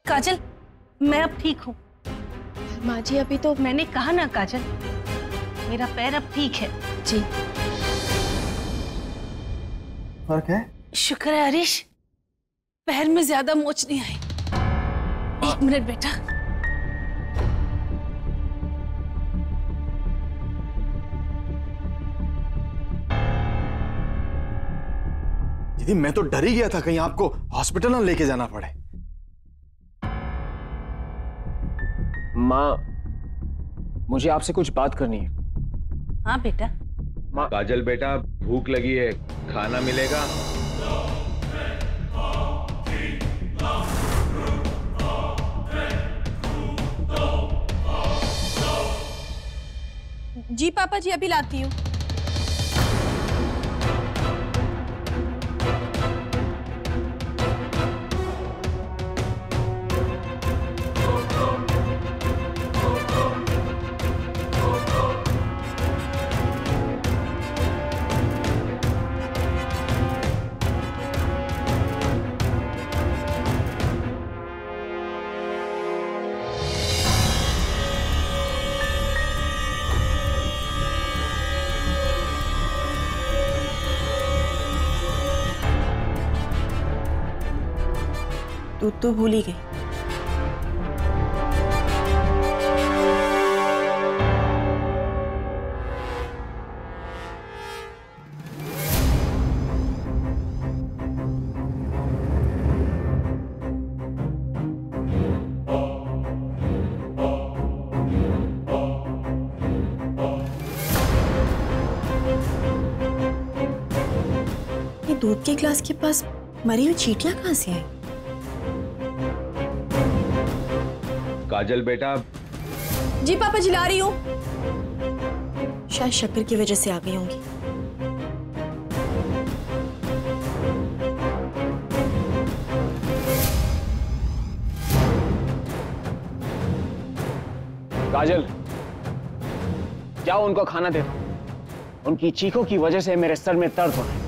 काजल, मैं अब ठीक हूँ। माँ जी अभी तो मैंने कहा ना काजल, मेरा पैर अब ठीक है। जी। फर्क है? शुक्र है हरीश, पैर में ज्यादा मोच नहीं आई। 1 मिनट बेटा। दीदी मैं तो डर ही गया था कहीं आपको हॉस्पिटल ना लेके जाना पड़े। माँ, मुझे आपसे कुछ बात करनी है। हाँ बेटा। माँ। काजल बेटा, भूख लगी है, खाना मिलेगा? जी पापा जी, अभी लाती हूँ। दूध तो भूल ही गई। ये दूध के गिलास के पास मरी हुई चींटियां कहाँ से आई? काजल बेटा। जी पापा जी, ला रही हूँ। शायद शक्कर की वजह से आ गई होंगी। काजल, जाओ उनको खाना दे दो। उनकी चीखों की वजह से मेरे सर में दर्द हो रहा है।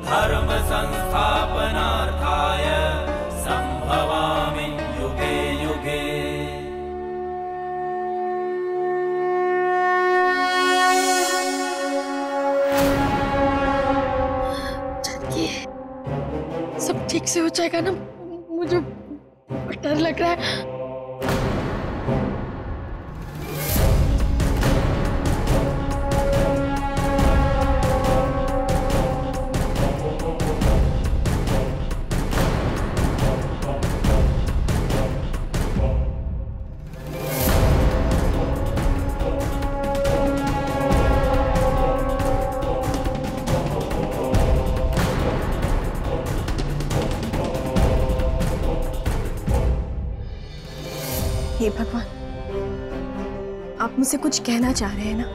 धर्म संस्थापनार्थाय संभवामि युगे युगे। सब ठीक से हो जाएगा ना? मुझे डर लग रहा है। हे भगवान, आप मुझसे कुछ कहना चाह रहे हैं ना?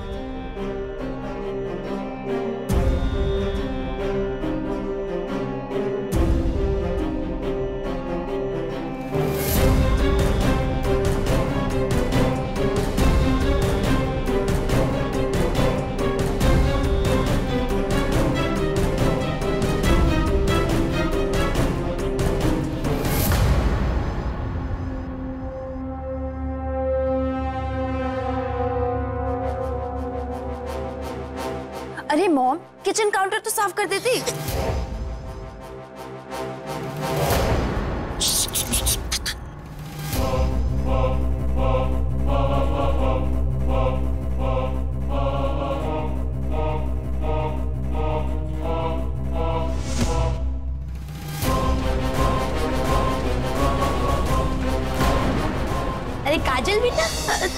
अरे मॉम, किचन काउंटर तो साफ कर देती। अरे काजल बेटा,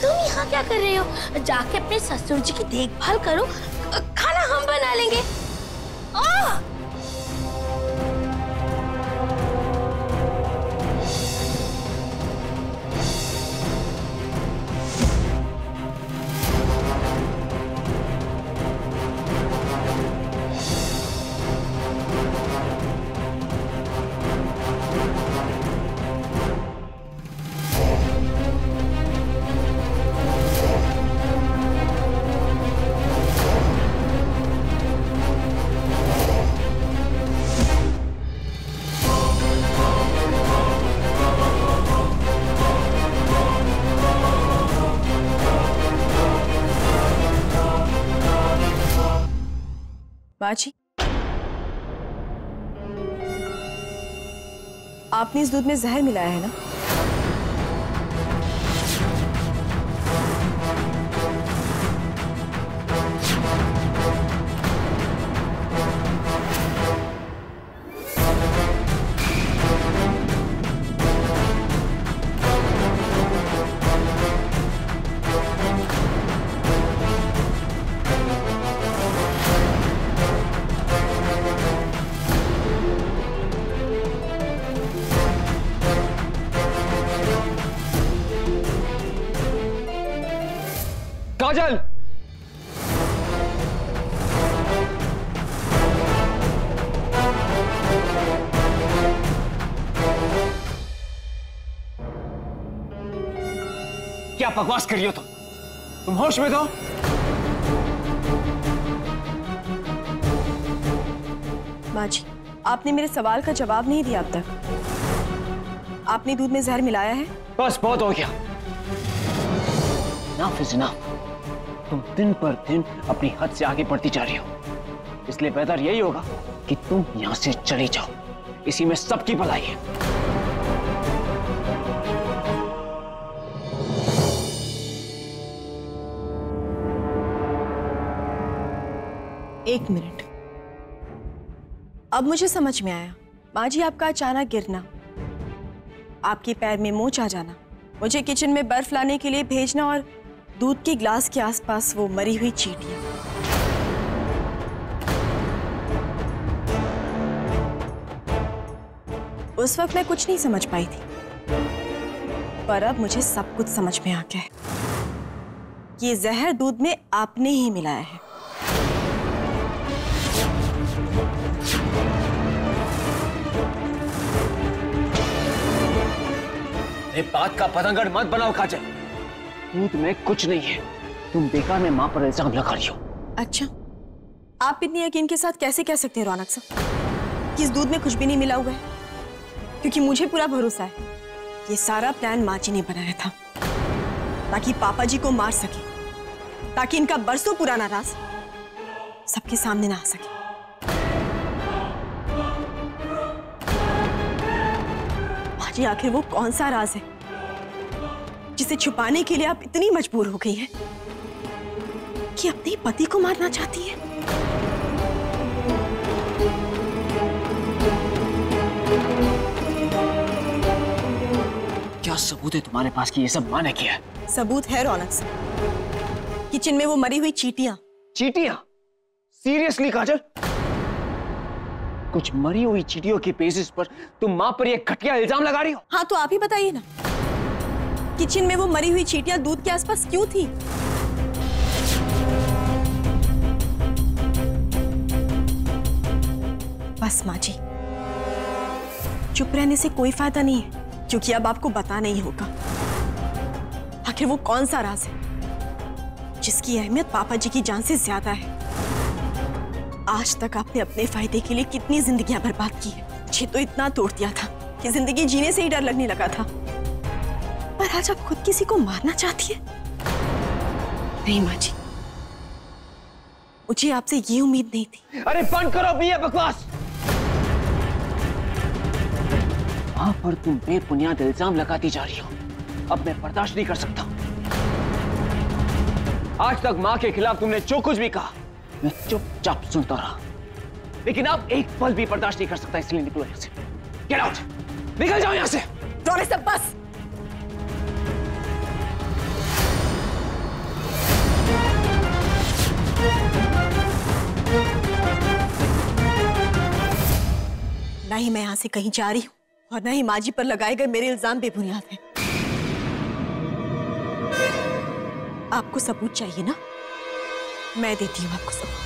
तुम यहाँ क्या कर रहे हो? जाके अपने ससुर जी की देखभाल करो, खाना हम बना लेंगे। माँ जी, आपने इस दूध में जहर मिलाया है ना? काजल! क्या बकवास कर रही हो तुम होश में तो? माँ जी, आपने मेरे सवाल का जवाब नहीं दिया अब तक। आपने दूध में जहर मिलाया है? बस बहुत हो गया। Enough is enough। तुम दिन पर दिन अपनी हद से आगे बढ़ती जा रही हो, इसलिए बेहतर यही होगा कि तुम यहां से चली जाओ। इसी में सबकी भलाई है। एक मिनट, अब मुझे समझ में आया। माँ जी, आपका अचानक गिरना, आपके पैर में मोच आ जाना, मुझे किचन में बर्फ लाने के लिए भेजना और दूध के ग्लास के आसपास वो मरी हुई चींटियां। उस वक्त मैं कुछ नहीं समझ पाई थी, पर अब मुझे सब कुछ समझ में आ गया है। ये जहर दूध में आपने ही मिलाया है। ये बात का पतंगड़ मत बनाओ काजल। दूध में कुछ नहीं है, तुम बेकार में मां पर इल्जाम लगा रही हो। अच्छा, आप इतनी यकीन के साथ कैसे कह सकते हैं रौनक साहब कि इस दूध में कुछ भी नहीं मिला हुआ है? क्योंकि मुझे पूरा भरोसा है ये सारा प्लान माँ जी ने बनाया था, ताकि पापा जी को मार सके, ताकि इनका बरसों पुराना राज सबके सामने ना आ सके। माँ जी, आखिर वो कौन सा राज है जिसे छुपाने के लिए आप इतनी मजबूर हो गई हैं कि अपने पति को मारना चाहती है? क्या सबूत है तुम्हारे पास कि ये सब मां ने किया है? सबूत है रौनक साहब, किचन में वो मरी हुई चींटियां। चींटियां? सीरियसली काजल? कुछ मरी हुई चींटियों के बेसिस पर तुम मां पर ये घटिया इल्जाम लगा रही हो? हाँ, तो आप ही बताइए ना किचन में वो मरी हुई चींटियां दूध के आसपास क्यों थी? बस माँ जी, चुप रहने से कोई फायदा नहीं है, क्योंकि अब आपको बताना ही होगा। आखिर वो कौन सा राज है जिसकी अहमियत पापा जी की जान से ज्यादा है? आज तक आपने अपने फायदे के लिए कितनी जिंदगियां बर्बाद की है। मुझे तो इतना तोड़ दिया था कि जिंदगी जीने से ही डर लगने लगा था, पर आज आप खुद किसी को मारना चाहती है? नहीं माँ जी, मुझे आपसे ये उम्मीद नहीं थी। अरे बंद करो अपनी ये बकवास। मां पर तुम बेबुनियाद इल्जाम लगाती जा रही हो, अब मैं बर्दाश्त नहीं कर सकता। आज तक मां के खिलाफ तुमने जो कुछ भी कहा मैं चुपचाप सुनता रहा, लेकिन अब एक पल भी बर्दाश्त नहीं कर सकता, इसलिए निकलो यहां से। गेट आउट, निकल जाओ यहां से। रॉनेक साहब बस। ना ही मैं यहां से कहीं जा रही हूं और ना ही माँ जी पर लगाए गए मेरे इल्जाम बेबुनियाद हैं। आपको सबूत चाहिए ना? मैं देती हूं आपको सबूत।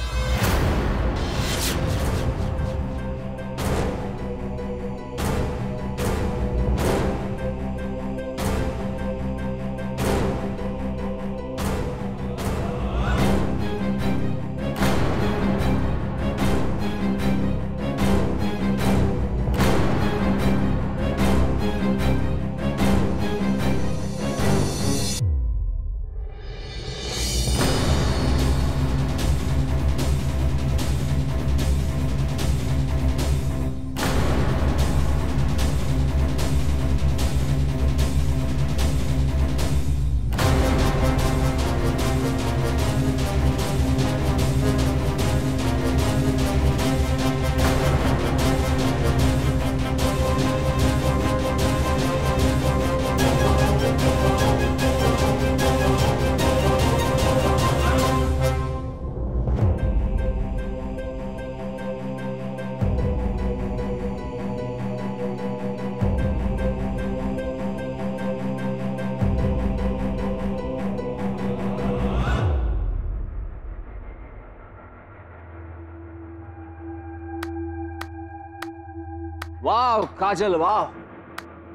वाह काजल वाह,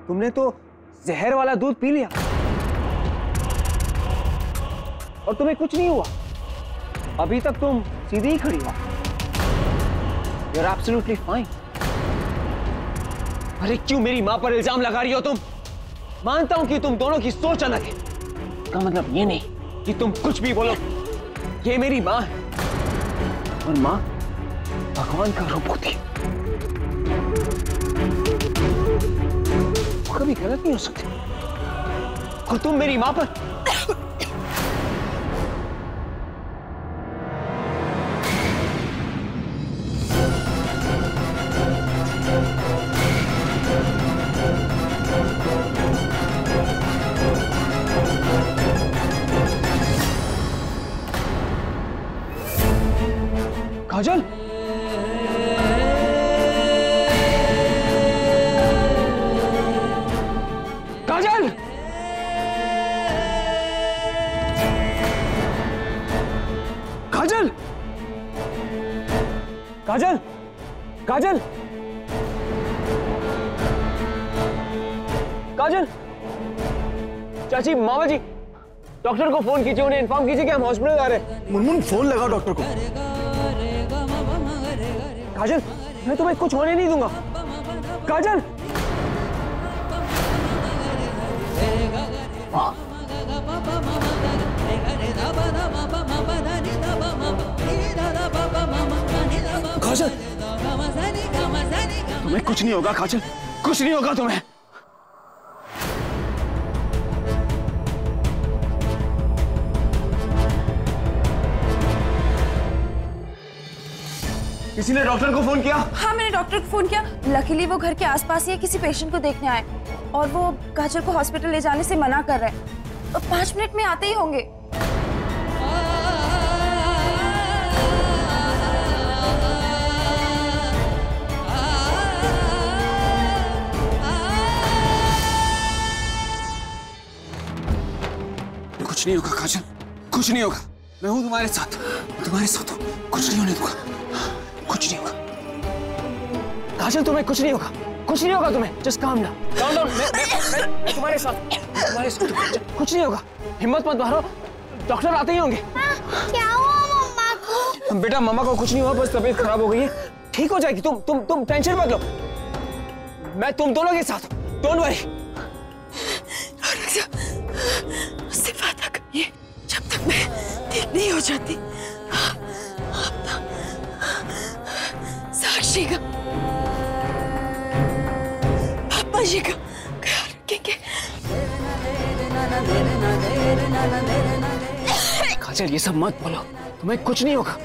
तुमने तो जहर वाला दूध पी लिया और तुम्हें कुछ नहीं हुआ। अभी तक तुम सीधी ही खड़ी हो। You're absolutely fine। अरे क्यों मेरी मां पर इल्जाम लगा रही हो तुम? मानता हूं कि तुम दोनों की सोच अलग है, इसका मतलब ये नहीं कि तुम कुछ भी बोलो। ये मेरी मां है और मां भगवान का रूप होती है, कभी गलत नहीं हो सकती। और तुम मेरी मां पर काजल, काजल, काजल, काजल, काजल, काजल, चाची, मामा जी, डॉक्टर को फोन कीजिए, उन्हें इन्फॉर्म कीजिए कि हम हॉस्पिटल आ रहे हैं। मुनमुन फोन लगाओ डॉक्टर को। काजल, मैं तुम्हें कुछ होने नहीं दूंगा। काजल, काजल, तुम्हें कुछ नहीं होगा काजल, कुछ नहीं होगा तुम्हें। किसी ने डॉक्टर को फोन किया? हाँ, मैंने डॉक्टर को फोन किया। लकीली वो घर के आसपास ही किसी पेशेंट को देखने आए और वो काजल को हॉस्पिटल ले जाने से मना कर रहे हैं। 5 मिनट में आते ही होंगे। कुछ नहीं होगा काजल, कुछ नहीं होगा। मैं हूं तुम्हारे साथ, तुम्हारे साथ हूं। कुछ नहीं होने दूंगा, कुछ नहीं होगा। काजल तुम्हें कुछ नहीं होगा, कुछ नहीं होगा तुम्हें। Just calm down, calm down. मैं तुम्हारे साथ, तुम्हारे साथ। कुछ नहीं होगा, हिम्मत मत मारो, डॉक्टर आते ही होंगे। क्या हुआ मम्मा को? बेटा मम्मा को कुछ नहीं हुआ, बस तबीयत खराब हो गई है, ठीक हो जाएगी। तुम टेंशन मत लो, मैं तुम दोनों के साथ, डोंट वरी। मुझसे वादा करिए, जब तक मैं ठीक नहीं हो जाती अपना साक्षी का, पापा जी का ख्याल रखेंगे। काजल ये सब मत बोलो, तुम्हें कुछ नहीं होगा।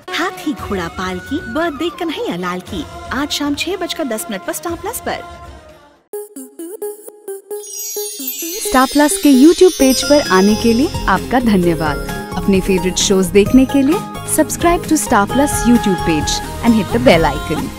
हाथी घोड़ा पाल की बर्थडे कन्हैया लाल की आज शाम 6:10 पर स्टार प्लस पर। स्टार प्लस के YouTube पेज पर आने के लिए आपका धन्यवाद। अपने फेवरेट शोज देखने के लिए subscribe to Star Plus YouTube page and hit the bell icon.